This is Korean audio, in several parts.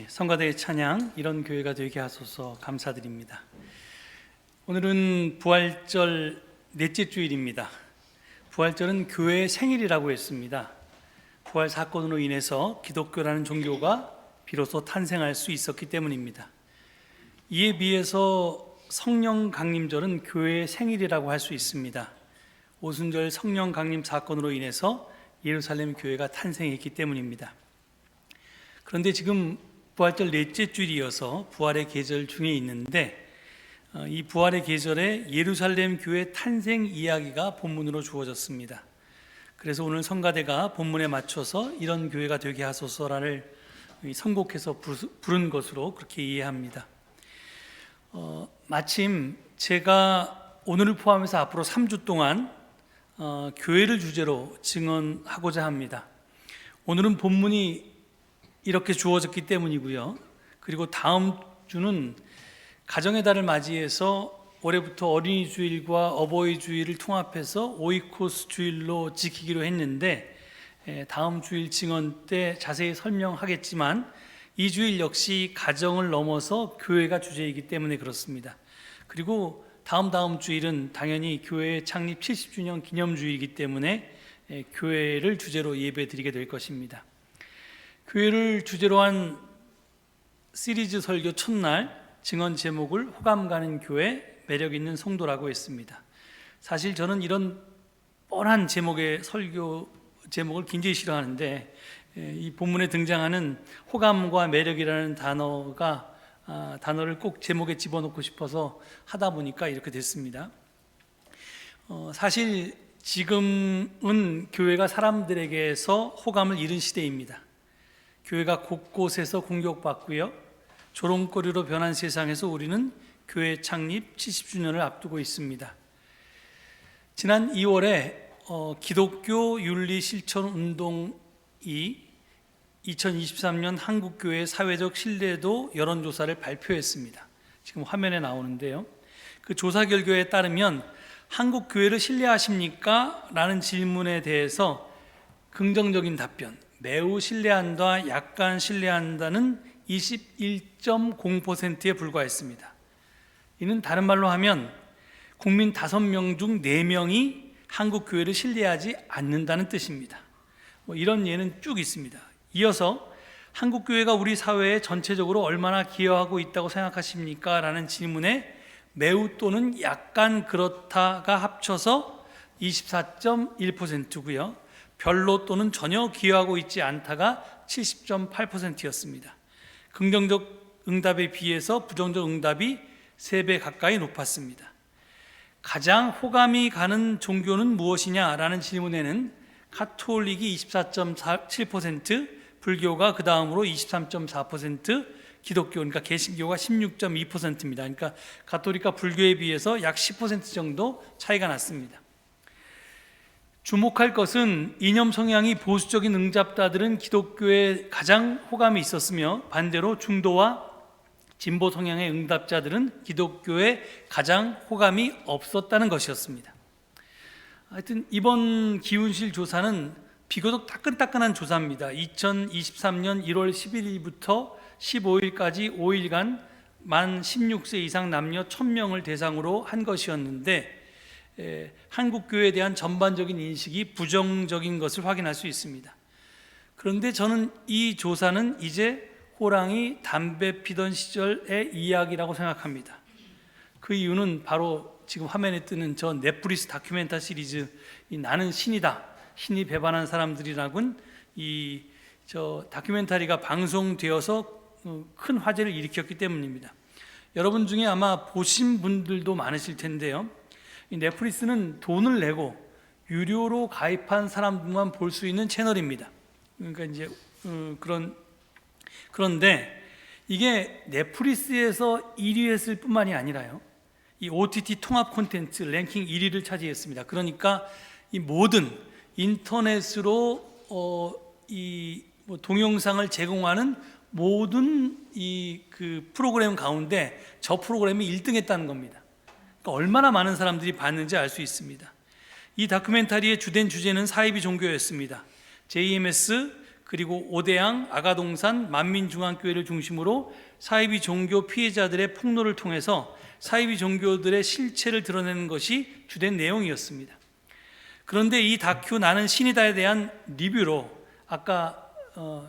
성가대의 찬양 이런 교회가 되게 하소서 감사드립니다. 오늘은 부활절 넷째 주일입니다. 부활절은 교회의 생일이라고 했습니다. 부활 사건으로 인해서 기독교라는 종교가 비로소 탄생할 수 있었기 때문입니다. 이에 비해서 성령 강림절은 교회의 생일이라고 할 수 있습니다. 오순절 성령 강림 사건으로 인해서 예루살렘 교회가 탄생했기 때문입니다. 그런데 지금 부활절 넷째 주일이어서 부활의 계절 중에 있는데 이 부활의 계절에 예루살렘 교회 탄생 이야기가 본문으로 주어졌습니다. 그래서 오늘 성가대가 본문에 맞춰서 이런 교회가 되게 하소서라를 선곡해서 부른 것으로 그렇게 이해합니다. 마침 제가 오늘을 포함해서 앞으로 3주 동안 교회를 주제로 증언하고자 합니다. 오늘은 본문이 이렇게 주어졌기 때문이고요. 그리고 다음 주는 가정의 달을 맞이해서 올해부터 어린이 주일과 어버이 주일을 통합해서 오이코스 주일로 지키기로 했는데 다음 주일 증언 때 자세히 설명하겠지만 이 주일 역시 가정을 넘어서 교회가 주제이기 때문에 그렇습니다. 그리고 다음 주일은 당연히 교회 창립 70주년 기념주일이기 때문에 교회를 주제로 예배 드리게 될 것입니다. 교회를 주제로 한 시리즈 설교 첫날 증언 제목을 호감 가는 교회, 매력 있는 성도라고 했습니다. 사실 저는 이런 뻔한 제목의 설교 제목을 굉장히 싫어하는데 이 본문에 등장하는 호감과 매력이라는 단어를 꼭 제목에 집어넣고 싶어서 하다 보니까 이렇게 됐습니다. 사실 지금은 교회가 사람들에게서 호감을 잃은 시대입니다. 교회가 곳곳에서 공격받고요. 조롱거리로 변한 세상에서 우리는 교회 창립 70주년을 앞두고 있습니다. 지난 2월에 기독교 윤리 실천 운동이 2023년 한국교회 사회적 신뢰도 여론조사를 발표했습니다. 지금 화면에 나오는데요. 그 조사 결과에 따르면 한국교회를 신뢰하십니까? 라는 질문에 대해서 긍정적인 답변, 매우 신뢰한다, 약간 신뢰한다는 21.0%에 불과했습니다. 이는 다른 말로 하면 국민 5명 중 4명이 한국 교회를 신뢰하지 않는다는 뜻입니다. 이런 예는 쭉 있습니다. 이어서 한국 교회가 우리 사회에 전체적으로 얼마나 기여하고 있다고 생각하십니까? 라는 질문에 매우 또는 약간 그렇다가 합쳐서 24.1%고요. 별로 또는 전혀 기여하고 있지 않다가 70.8%였습니다. 긍정적 응답에 비해서 부정적 응답이 3배 가까이 높았습니다. 가장 호감이 가는 종교는 무엇이냐라는 질문에는 가톨릭이 24.7%, 불교가 그 다음으로 23.4%, 기독교, 그러니까 개신교가 16.2%입니다. 그러니까 가톨릭과 불교에 비해서 약 10% 정도 차이가 났습니다. 주목할 것은 이념 성향이 보수적인 응답자들은 기독교에 가장 호감이 있었으며 반대로 중도와 진보 성향의 응답자들은 기독교에 가장 호감이 없었다는 것이었습니다. 하여튼 이번 기훈실 조사는 비교적 따끈따끈한 조사입니다. 2023년 1월 11일부터 15일까지 5일간 만 16세 이상 남녀 1000명을 대상으로 한 것이었는데 한국교회에 대한 전반적인 인식이 부정적인 것을 확인할 수 있습니다. 그런데 저는 이 조사는 이제 호랑이 담배 피던 시절의 이야기라고 생각합니다. 그 이유는 바로 지금 화면에 뜨는 저 넷플릭스 다큐멘터 시리즈 나는 신이다, 신이 배반한 사람들이라고는 저 다큐멘터리가 방송되어서 큰 화제를 일으켰기 때문입니다. 여러분 중에 아마 보신 분들도 많으실 텐데요. 이 넷플릭스는 돈을 내고 유료로 가입한 사람들만 볼 수 있는 채널입니다. 그러니까 이제 그런데 이게 넷플릭스에서 1위 했을 뿐만이 아니라요. 이 OTT 통합 콘텐츠 랭킹 1위를 차지했습니다. 그러니까 이 모든 인터넷으로 동영상을 제공하는 모든 그 프로그램 가운데 저 프로그램이 1등했다는 겁니다. 그러니까 얼마나 많은 사람들이 봤는지 알 수 있습니다. 이 다큐멘터리의 주된 주제는 사이비 종교였습니다. JMS 그리고 오대양, 아가동산, 만민중앙교회를 중심으로 사이비 종교 피해자들의 폭로를 통해서 사이비 종교들의 실체를 드러내는 것이 주된 내용이었습니다. 그런데 이 다큐 나는 신이다에 대한 리뷰로 아까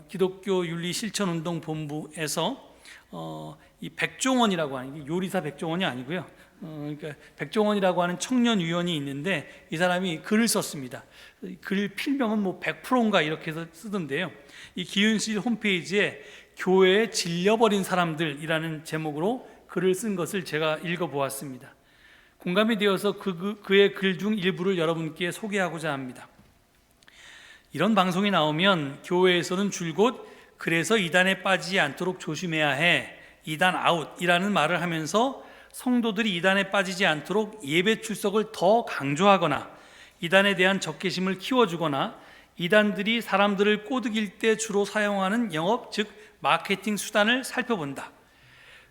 기독교 윤리실천운동본부에서 이 백종원이라고 하는, 요리사 백종원이 아니고요, 그러니까 백종원이라고 하는 청년위원이 있는데 이 사람이 글을 썼습니다. 글 필명은 뭐 100%인가 이렇게 해서 쓰던데요, 이 기윤실 홈페이지에 교회에 질려버린 사람들이라는 제목으로 글을 쓴 것을 제가 읽어보았습니다. 공감이 되어서 그의 글 중 일부를 여러분께 소개하고자 합니다. 이런 방송이 나오면 교회에서는 줄곧 그래서 이단에 빠지지 않도록 조심해야 해, 이단 아웃이라는 말을 하면서 성도들이 이단에 빠지지 않도록 예배 출석을 더 강조하거나 이단에 대한 적개심을 키워주거나 이단들이 사람들을 꼬드길 때 주로 사용하는 영업, 즉 마케팅 수단을 살펴본다.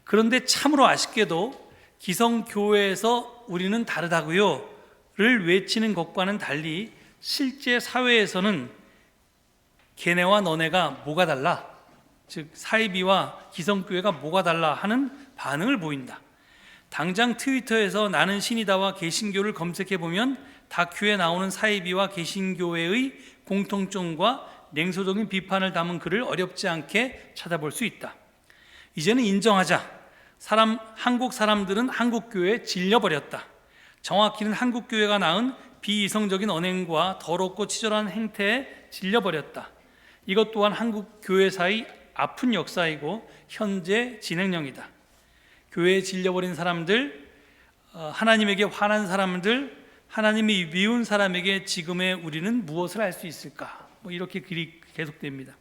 그런데 참으로 아쉽게도 기성교회에서 우리는 다르다고요 를 외치는 것과는 달리 실제 사회에서는 걔네와 너네가 뭐가 달라, 즉 사이비와 기성교회가 뭐가 달라 하는 반응을 보인다. 당장 트위터에서 나는 신이다와 개신교를 검색해보면 다큐에 나오는 사이비와 개신교회의 공통점과 냉소적인 비판을 담은 글을 어렵지 않게 찾아볼 수 있다. 이제는 인정하자. 한국 사람들은 한국교회에 질려버렸다. 정확히는 한국교회가 낳은 비이성적인 언행과 더럽고 치졸한 행태에 질려버렸다. 이것 또한 한국교회사의 아픈 역사이고 현재 진행형이다. 교회에 질려버린 사람들, 하나님에게 화난 사람들, 하나님이 미운 사람에게 지금의 우리는 무엇을 할 수 있을까? 이렇게 글이 계속됩니다.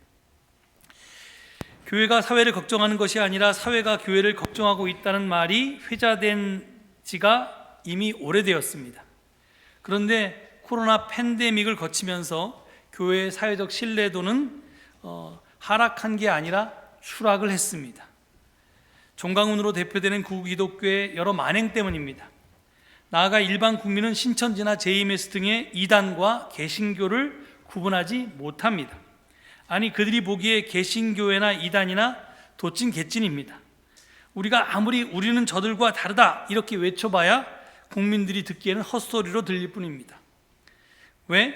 교회가 사회를 걱정하는 것이 아니라 사회가 교회를 걱정하고 있다는 말이 회자된 지가 이미 오래되었습니다. 그런데 코로나 팬데믹을 거치면서 교회의 사회적 신뢰도는 하락한 게 아니라 추락을 했습니다. 종강운으로 대표되는 구기독교의 여러 만행 때문입니다. 나아가 일반 국민은 신천지나 JMS 등의 이단과 개신교를 구분하지 못합니다. 아니, 그들이 보기에 개신교회나 이단이나 도찐 개찐입니다. 우리가 아무리 우리는 저들과 다르다 이렇게 외쳐봐야 국민들이 듣기에는 헛소리로 들릴 뿐입니다. 왜?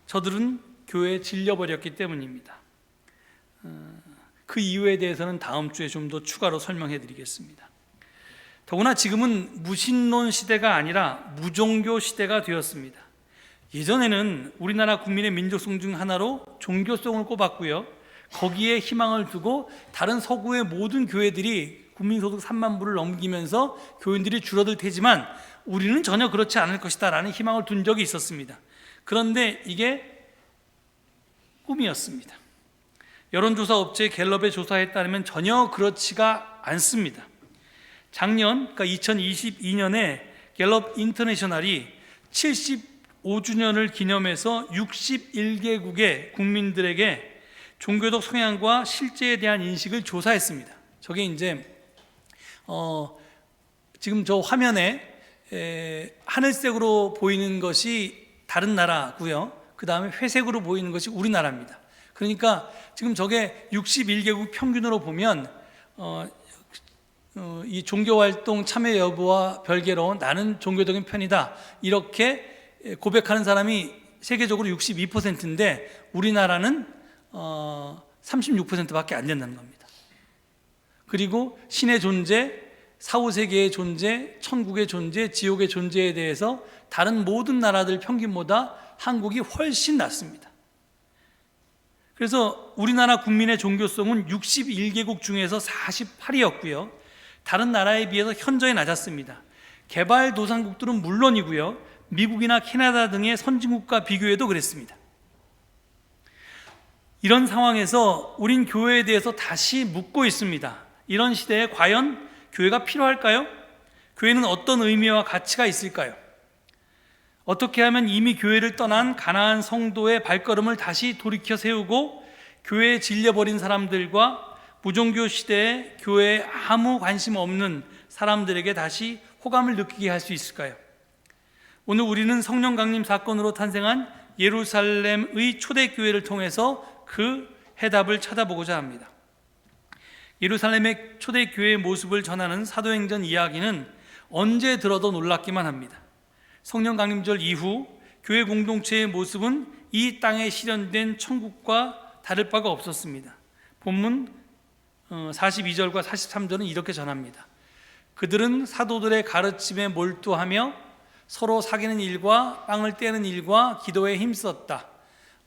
저들은 교회에 질려버렸기 때문입니다. 그 이유에 대해서는 다음 주에 좀 더 추가로 설명해 드리겠습니다. 더구나 지금은 무신론 시대가 아니라 무종교 시대가 되었습니다. 예전에는 우리나라 국민의 민족성 중 하나로 종교성을 꼽았고요, 거기에 희망을 두고 다른 서구의 모든 교회들이 국민소득 3만 불을 넘기면서 교인들이 줄어들 테지만 우리는 전혀 그렇지 않을 것이다 라는 희망을 둔 적이 있었습니다. 그런데 이게 꿈이었습니다. 여론조사 업체 갤럽의 조사에 따르면 전혀 그렇지가 않습니다. 작년, 그러니까 2022년에 갤럽 인터내셔널이 75주년을 기념해서 61개국의 국민들에게 종교적 성향과 실제에 대한 인식을 조사했습니다. 저게 이제 지금 저 화면에 하늘색으로 보이는 것이 다른 나라고요, 그 다음에 회색으로 보이는 것이 우리나라입니다. 그러니까 지금 저게 61개국 평균으로 보면 이 종교활동 참여 여부와 별개로 나는 종교적인 편이다 이렇게 고백하는 사람이 세계적으로 62%인데 우리나라는 36%밖에 안 된다는 겁니다. 그리고 신의 존재, 사후세계의 존재, 천국의 존재, 지옥의 존재에 대해서 다른 모든 나라들 평균보다 한국이 훨씬 낮습니다. 그래서 우리나라 국민의 종교성은 61개국 중에서 48위였고요 다른 나라에 비해서 현저히 낮았습니다. 개발도상국들은 물론이고요, 미국이나 캐나다 등의 선진국과 비교해도 그랬습니다. 이런 상황에서 우린 교회에 대해서 다시 묻고 있습니다. 이런 시대에 과연 교회가 필요할까요? 교회는 어떤 의미와 가치가 있을까요? 어떻게 하면 이미 교회를 떠난 가나안 성도의 발걸음을 다시 돌이켜 세우고 교회에 질려버린 사람들과 무종교 시대에 교회에 아무 관심 없는 사람들에게 다시 호감을 느끼게 할 수 있을까요? 오늘 우리는 성령 강림 사건으로 탄생한 예루살렘의 초대교회를 통해서 그 해답을 찾아보고자 합니다. 예루살렘의 초대교회의 모습을 전하는 사도행전 이야기는 언제 들어도 놀랍기만 합니다. 성령 강림절 이후 교회 공동체의 모습은 이 땅에 실현된 천국과 다를 바가 없었습니다. 본문 42절과 43절은 이렇게 전합니다. 그들은 사도들의 가르침에 몰두하며 서로 사귀는 일과 빵을 떼는 일과 기도에 힘썼다.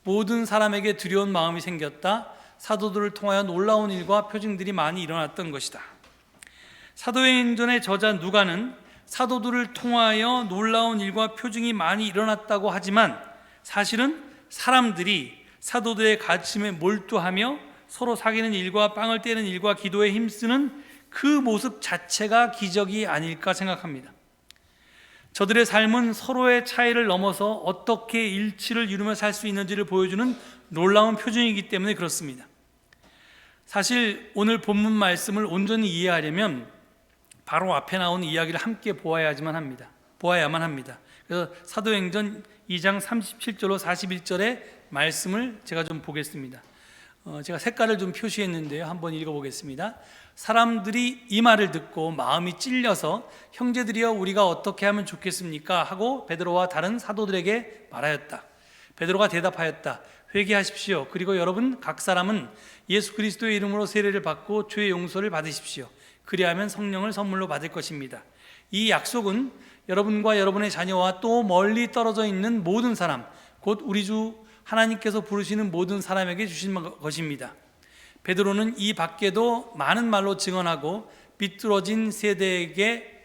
모든 사람에게 두려운 마음이 생겼다. 사도들을 통하여 놀라운 일과 표징들이 많이 일어났던 것이다. 사도행전의 저자 누가는 사도들을 통하여 놀라운 일과 표징이 많이 일어났다고 하지만 사실은 사람들이 사도들의 가르침에 몰두하며 서로 사귀는 일과 빵을 떼는 일과 기도에 힘쓰는 그 모습 자체가 기적이 아닐까 생각합니다. 저들의 삶은 서로의 차이를 넘어서 어떻게 일치를 이루며 살 수 있는지를 보여주는 놀라운 표징이기 때문에 그렇습니다. 사실 오늘 본문 말씀을 온전히 이해하려면 바로 앞에 나온 이야기를 함께 보아야만 합니다. 그래서 사도행전 2장 37절로 41절의 말씀을 제가 좀 보겠습니다. 제가 색깔을 좀 표시했는데요. 한번 읽어보겠습니다. 사람들이 이 말을 듣고 마음이 찔려서 형제들이여 우리가 어떻게 하면 좋겠습니까? 하고 베드로와 다른 사도들에게 말하였다. 베드로가 대답하였다. 회개하십시오. 그리고 여러분 각 사람은 예수 그리스도의 이름으로 세례를 받고 죄의 용서를 받으십시오. 그리하면 성령을 선물로 받을 것입니다. 이 약속은 여러분과 여러분의 자녀와 또 멀리 떨어져 있는 모든 사람, 곧 우리 주 하나님께서 부르시는 모든 사람에게 주신 것입니다. 베드로는 이 밖에도 많은 말로 증언하고 비뚤어진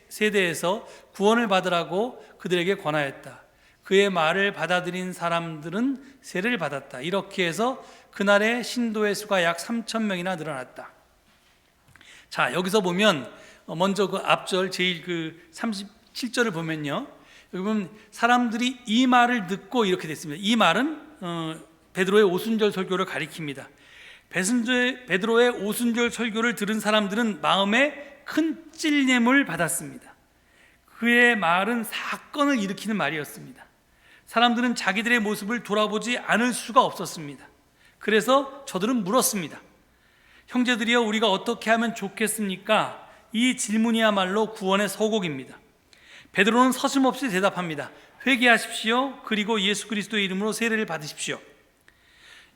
세대에서 구원을 받으라고 그들에게 권하였다. 그의 말을 받아들인 사람들은 세례를 받았다. 이렇게 해서 그날의 신도의 수가 약 3,000명이나 늘어났다. 자, 여기서 보면 먼저 그 앞절 제일 그 37절을 보면요, 여기 보면 사람들이 이 말을 듣고 이렇게 됐습니다. 이 말은 베드로의 오순절 설교를 가리킵니다. 베드로의 오순절 설교를 들은 사람들은 마음에 큰 찔림을 받았습니다. 그의 말은 사건을 일으키는 말이었습니다. 사람들은 자기들의 모습을 돌아보지 않을 수가 없었습니다. 그래서 저들은 물었습니다. 형제들이여 우리가 어떻게 하면 좋겠습니까? 이 질문이야말로 구원의 서곡입니다. 베드로는 서슴없이 대답합니다. 회개하십시오. 그리고 예수 그리스도의 이름으로 세례를 받으십시오.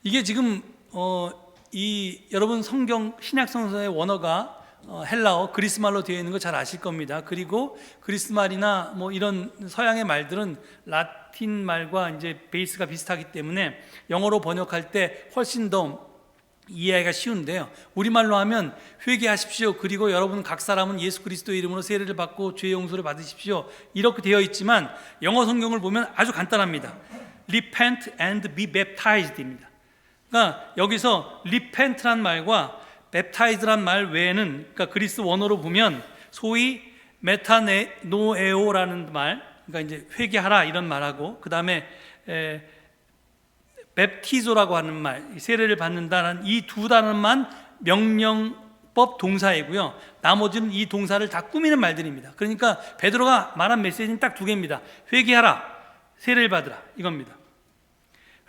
이게 지금 여러분 성경 신약 성서의 원어가 헬라어 그리스말로 되어 있는 거 잘 아실 겁니다. 그리고 그리스말이나 뭐 이런 서양의 말들은 라틴 말과 이제 베이스가 비슷하기 때문에 영어로 번역할 때 훨씬 더 이해하기가 쉬운데요. 우리말로 하면 회개하십시오. 그리고 여러분 각 사람은 예수 그리스도의 이름으로 세례를 받고 죄의 용서를 받으십시오. 이렇게 되어 있지만 영어 성경을 보면 아주 간단합니다. Repent and be baptized입니다. 그러니까 여기서 repent란 말과 baptize란 말 외에는, 그러니까 그리스 원어로 보면 소위 메타노에오라는 말, 그러니까 이제 회개하라 이런 말하고, 그 다음에 베프티조라고 하는 말, 세례를 받는다는 이 두 단어만 명령법 동사이고요. 나머지는 이 동사를 다 꾸미는 말들입니다. 그러니까 베드로가 말한 메시지는 딱 두 개입니다. 회개하라, 세례를 받으라, 이겁니다.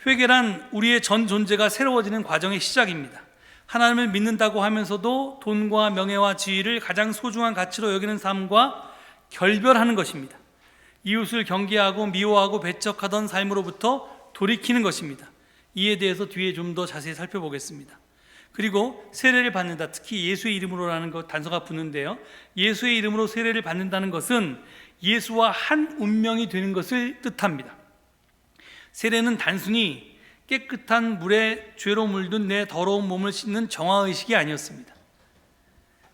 회개란 우리의 전 존재가 새로워지는 과정의 시작입니다. 하나님을 믿는다고 하면서도 돈과 명예와 지위를 가장 소중한 가치로 여기는 삶과 결별하는 것입니다. 이웃을 경계하고 미워하고 배척하던 삶으로부터 돌이키는 것입니다. 이에 대해서 뒤에 좀 더 자세히 살펴보겠습니다. 그리고 세례를 받는다, 특히 예수의 이름으로라는 것 단서가 붙는데요, 예수의 이름으로 세례를 받는다는 것은 예수와 한 운명이 되는 것을 뜻합니다. 세례는 단순히 깨끗한 물에 죄로 물든 내 더러운 몸을 씻는 정화의식이 아니었습니다.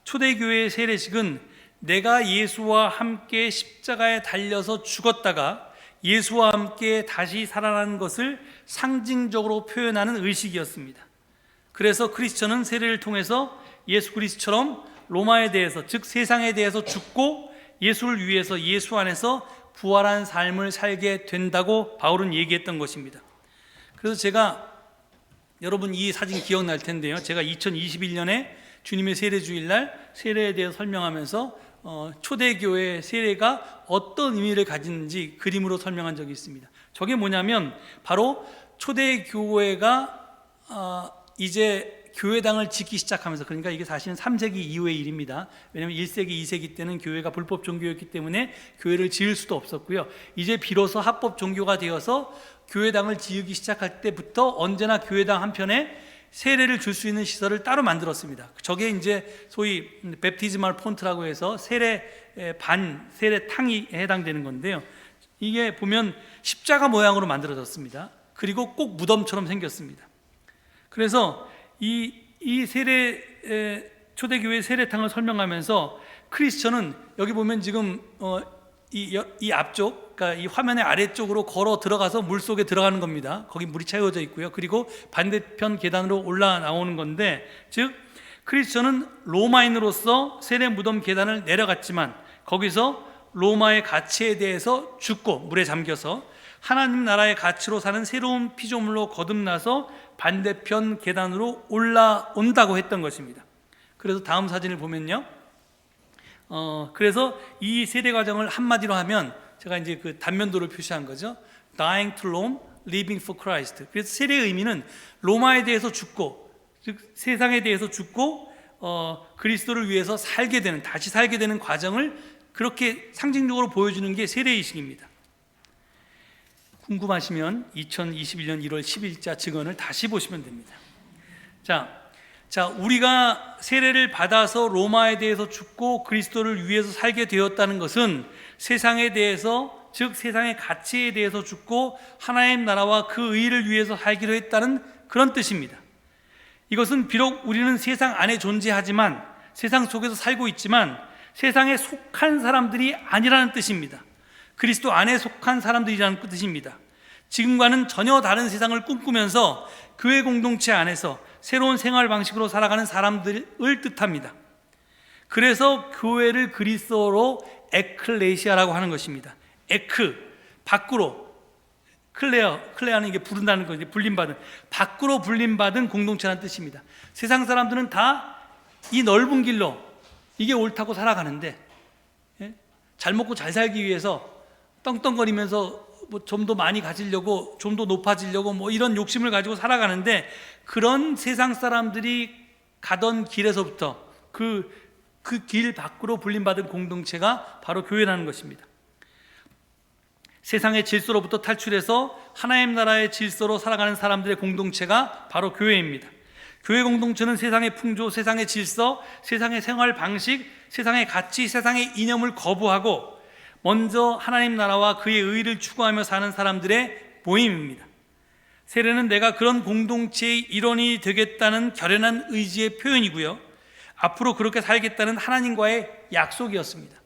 초대교회의 세례식은 내가 예수와 함께 십자가에 달려서 죽었다가 예수와 함께 다시 살아나는 것을 상징적으로 표현하는 의식이었습니다. 그래서 크리스천은 세례를 통해서 예수 그리스도처럼 로마에 대해서, 즉 세상에 대해서 죽고 예수를 위해서 예수 안에서 부활한 삶을 살게 된다고 바울은 얘기했던 것입니다. 그래서 제가, 여러분 이 사진 기억날 텐데요, 제가 2021년에 주님의 세례주일날 세례에 대해 설명하면서 초대교회 세례가 어떤 의미를 가지는지 그림으로 설명한 적이 있습니다. 저게 뭐냐면 바로 초대교회가 이제 교회당을 짓기 시작하면서, 그러니까 이게 사실은 3세기 이후의 일입니다. 왜냐하면 1세기, 2세기 때는 교회가 불법 종교였기 때문에 교회를 지을 수도 없었고요. 이제 비로소 합법 종교가 되어서 교회당을 지으기 시작할 때부터 언제나 교회당 한편에 세례를 줄 수 있는 시설을 따로 만들었습니다. 저게 이제 소위 베프티즈말 폰트라고 해서 세례 반, 세례 탕이 해당되는 건데요. 이게 보면 십자가 모양으로 만들어졌습니다. 그리고 꼭 무덤처럼 생겼습니다. 그래서 이 세례 초대교회 세례탕을 설명하면서 크리스천은 여기 보면 지금 이 앞쪽, 그러니까 이 화면의 아래쪽으로 걸어 들어가서 물 속에 들어가는 겁니다. 거기 물이 채워져 있고요. 그리고 반대편 계단으로 올라 나오는 건데, 즉 크리스천은 로마인으로서 세례 무덤 계단을 내려갔지만 거기서 로마의 가치에 대해서 죽고 물에 잠겨서 하나님 나라의 가치로 사는 새로운 피조물로 거듭나서 반대편 계단으로 올라온다고 했던 것입니다. 그래서 다음 사진을 보면요, 그래서 이 세례 과정을 한마디로 하면, 제가 이제 그 단면도를 표시한 거죠. Dying to Rome, living for Christ. 그래서 세례의 의미는 로마에 대해서 죽고, 즉 세상에 대해서 죽고 그리스도를 위해서 살게 되는, 다시 살게 되는 과정을 그렇게 상징적으로 보여주는 게 세례의식입니다. 궁금하시면 2021년 1월 10일자 증언을 다시 보시면 됩니다. 자, 우리가 세례를 받아서 로마에 대해서 죽고 그리스도를 위해서 살게 되었다는 것은 세상에 대해서, 즉 세상의 가치에 대해서 죽고 하나님 나라와 그 의를 위해서 살기로 했다는 그런 뜻입니다. 이것은 비록 우리는 세상 안에 존재하지만, 세상 속에서 살고 있지만 세상에 속한 사람들이 아니라는 뜻입니다. 그리스도 안에 속한 사람들이라는 뜻입니다. 지금과는 전혀 다른 세상을 꿈꾸면서 교회 공동체 안에서 새로운 생활 방식으로 살아가는 사람들을 뜻합니다. 그래서 교회를 그리스어로 에클레시아라고 하는 것입니다. 에크, 밖으로, 클레아는 이게 부른다는 거죠. 불림받은, 밖으로 불림받은 공동체라는 뜻입니다. 세상 사람들은 다 이 넓은 길로, 이게 옳다고 살아가는데, 잘 먹고 잘 살기 위해서 떵떵거리면서 뭐 좀 더 많이 가지려고, 좀 더 높아지려고 뭐 이런 욕심을 가지고 살아가는데, 그런 세상 사람들이 가던 길에서부터 그 길 밖으로 불림받은 공동체가 바로 교회라는 것입니다. 세상의 질서로부터 탈출해서 하나님 나라의 질서로 살아가는 사람들의 공동체가 바로 교회입니다. 교회 공동체는 세상의 풍조, 세상의 질서, 세상의 생활 방식, 세상의 가치, 세상의 이념을 거부하고 먼저 하나님 나라와 그의 의를 추구하며 사는 사람들의 모임입니다. 세례는 내가 그런 공동체의 일원이 되겠다는 결연한 의지의 표현이고요, 앞으로 그렇게 살겠다는 하나님과의 약속이었습니다.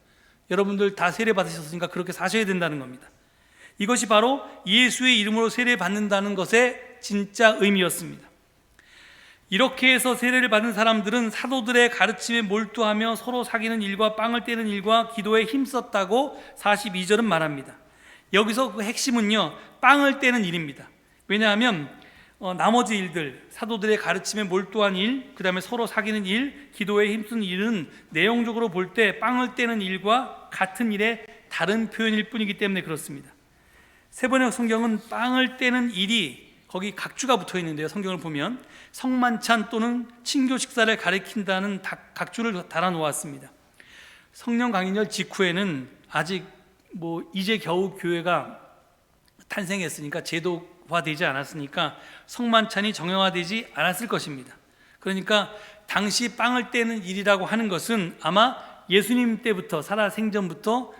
여러분들 다 세례 받으셨으니까 그렇게 사셔야 된다는 겁니다. 이것이 바로 예수의 이름으로 세례 받는다는 것의 진짜 의미였습니다. 이렇게 해서 세례를 받은 사람들은 사도들의 가르침에 몰두하며 서로 사귀는 일과 빵을 떼는 일과 기도에 힘썼다고 42절은 말합니다. 여기서 그 핵심은요, 빵을 떼는 일입니다. 왜냐하면 나머지 일들, 사도들의 가르침에 몰두한 일, 그 다음에 서로 사귀는 일, 기도에 힘쓰는 일은 내용적으로 볼 때 빵을 떼는 일과 같은 일의 다른 표현일 뿐이기 때문에 그렇습니다. 세번역 성경은 빵을 떼는 일이 거기 각주가 붙어 있는데요, 성경을 보면 성만찬 또는 친교 식사를 가리킨다는 각주를 달아 놓았습니다. 성령 강인절 직후에는 아직 이제 겨우 교회가 탄생했으니까, 제도화되지 않았으니까 성만찬이 정형화되지 않았을 것입니다. 그러니까 당시 빵을 떼는 일이라고 하는 것은 아마 예수님 때부터, 살아생전부터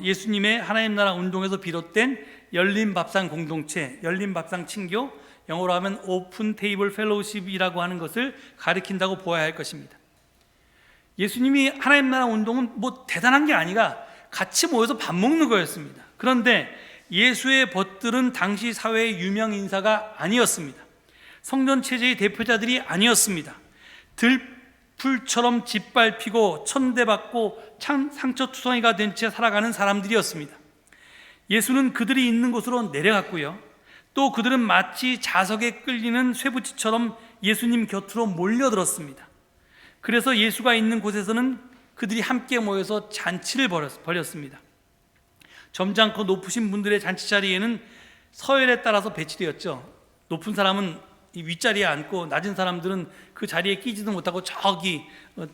예수님의 하나님 나라 운동에서 비롯된 열린 밥상 공동체, 열린 밥상 친교, 영어로 하면 오픈 테이블 펠로우십이라고 하는 것을 가리킨다고 보아야 할 것입니다. 예수님이 하나님 나라 운동은 대단한 게 아니라 같이 모여서 밥 먹는 거였습니다. 그런데 예수의 벗들은 당시 사회의 유명 인사가 아니었습니다. 성전 체제의 대표자들이 아니었습니다. 들풀처럼 짓밟히고 천대받고 상처투성이가 된 채 살아가는 사람들이었습니다. 예수는 그들이 있는 곳으로 내려갔고요, 또 그들은 마치 자석에 끌리는 쇠붙이처럼 예수님 곁으로 몰려들었습니다. 그래서 예수가 있는 곳에서는 그들이 함께 모여서 잔치를 벌였습니다. 점잖고 높으신 분들의 잔치 자리에는 서열에 따라서 배치되었죠. 높은 사람은 이 윗자리에 앉고 낮은 사람들은 그 자리에 끼지도 못하고 저기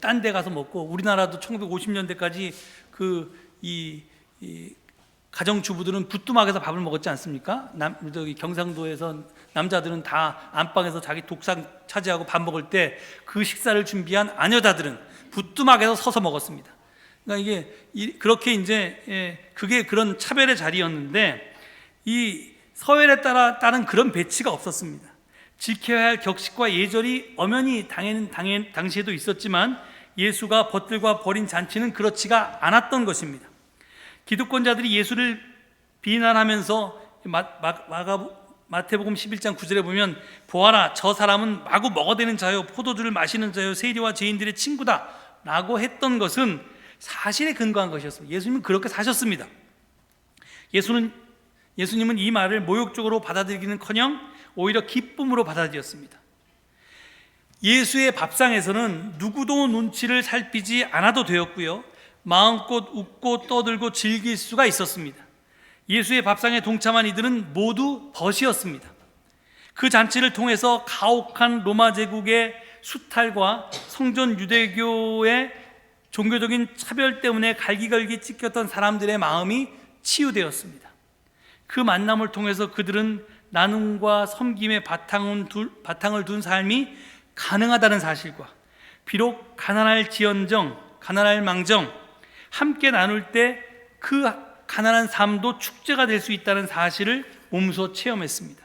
딴 데 가서 먹고, 우리나라도 1950년대까지 이 가정주부들은 부뚜막에서 밥을 먹었지 않습니까? 저기 경상도에서 남자들은 다 안방에서 자기 독상 차지하고 밥 먹을 때 그 식사를 준비한 아녀자들은 부뚜막에서 서서 먹었습니다. 그러니까 이게 그렇게 이제 그게 그런 차별의 자리였는데, 이 서열에 따른 그런 배치가 없었습니다. 지켜야 할 격식과 예절이 엄연히 당시에도 있었지만 예수가 벗들과 벌인 잔치는 그렇지가 않았던 것입니다. 기득권자들이 예수를 비난하면서 마태복음 11장 9절에 보면, 보아라, 저 사람은 마구 먹어대는 자요, 포도주를 마시는 자요, 세리와 죄인들의 친구다 라고 했던 것은 사실에 근거한 것이었습니다. 예수님은 그렇게 사셨습니다. 예수님은 이 말을 모욕적으로 받아들이기는커녕 오히려 기쁨으로 받아들였습니다. 예수의 밥상에서는 누구도 눈치를 살피지 않아도 되었고요, 마음껏 웃고 떠들고 즐길 수가 있었습니다. 예수의 밥상에 동참한 이들은 모두 벗이었습니다. 그 잔치를 통해서 가혹한 로마 제국의 수탈과 성전 유대교의 종교적인 차별 때문에 갈기갈기 찢겼던 사람들의 마음이 치유되었습니다. 그 만남을 통해서 그들은 나눔과 섬김의 바탕을 둔 삶이 가능하다는 사실과, 비록 가난할 망정 함께 나눌 때 그 가난한 삶도 축제가 될 수 있다는 사실을 몸소 체험했습니다.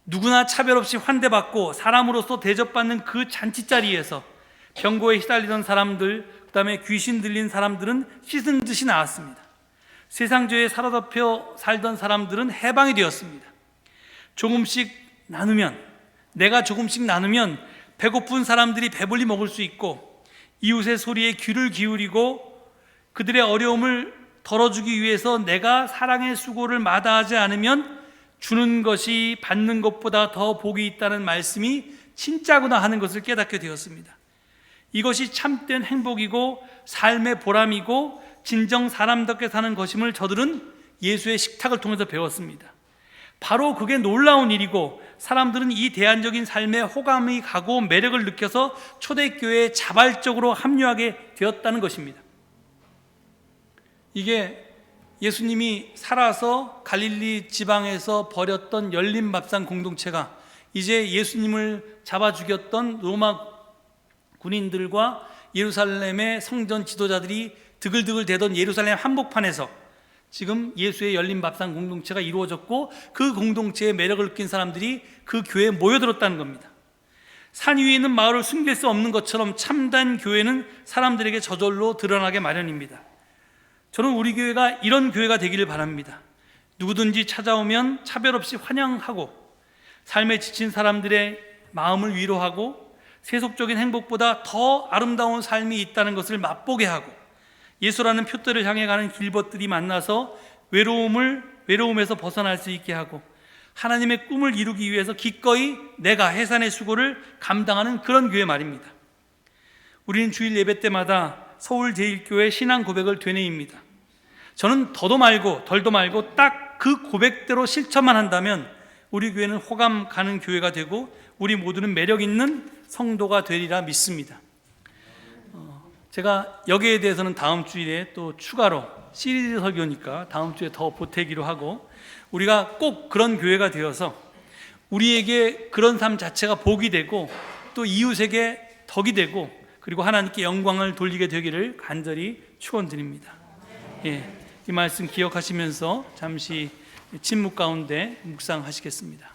누구나 차별 없이 환대받고 사람으로서 대접받는 그 잔치자리에서 병고에 시달리던 사람들, 그 다음에 귀신 들린 사람들은 씻은 듯이 나았습니다. 세상죄에 사로잡혀 살던 사람들은 해방이 되었습니다. 내가 조금씩 나누면 배고픈 사람들이 배불리 먹을 수 있고, 이웃의 소리에 귀를 기울이고 그들의 어려움을 덜어주기 위해서 내가 사랑의 수고를 마다하지 않으면 주는 것이 받는 것보다 더 복이 있다는 말씀이 진짜구나 하는 것을 깨닫게 되었습니다. 이것이 참된 행복이고 삶의 보람이고 진정 사람답게 사는 것임을 저들은 예수의 식탁을 통해서 배웠습니다. 바로 그게 놀라운 일이고, 사람들은 이 대안적인 삶에 호감이 가고 매력을 느껴서 초대교회에 자발적으로 합류하게 되었다는 것입니다. 이게 예수님이 살아서 갈릴리 지방에서 벌였던 열린 밥상 공동체가 이제 예수님을 잡아 죽였던 로마 군인들과 예루살렘의 성전 지도자들이 드글드글 대던 예루살렘 한복판에서 지금 예수의 열린 밥상 공동체가 이루어졌고, 그 공동체의 매력을 느낀 사람들이 그 교회에 모여들었다는 겁니다. 산 위에 있는 마을을 숨길 수 없는 것처럼 참된 교회는 사람들에게 저절로 드러나게 마련입니다. 저는 우리 교회가 이런 교회가 되기를 바랍니다. 누구든지 찾아오면 차별 없이 환영하고, 삶에 지친 사람들의 마음을 위로하고, 세속적인 행복보다 더 아름다운 삶이 있다는 것을 맛보게 하고, 예수라는 표대를 향해 가는 길벗들이 만나서 외로움에서 벗어날 수 있게 하고, 하나님의 꿈을 이루기 위해서 기꺼이 내가 해산의 수고를 감당하는 그런 교회 말입니다. 우리는 주일 예배 때마다 서울제일교회 신앙 고백을 되뇌입니다. 저는 더도 말고 덜도 말고 딱 그 고백대로 실천만 한다면 우리 교회는 호감 가는 교회가 되고 우리 모두는 매력 있는 성도가 되리라 믿습니다. 제가 여기에 대해서는 다음 주일에 또 추가로 시리즈 설교니까 다음 주에 더 보태기로 하고, 우리가 꼭 그런 교회가 되어서 우리에게 그런 삶 자체가 복이 되고 또 이웃에게 덕이 되고, 그리고 하나님께 영광을 돌리게 되기를 간절히 축원드립니다. 이 말씀 기억하시면서 잠시 침묵 가운데 묵상하시겠습니다.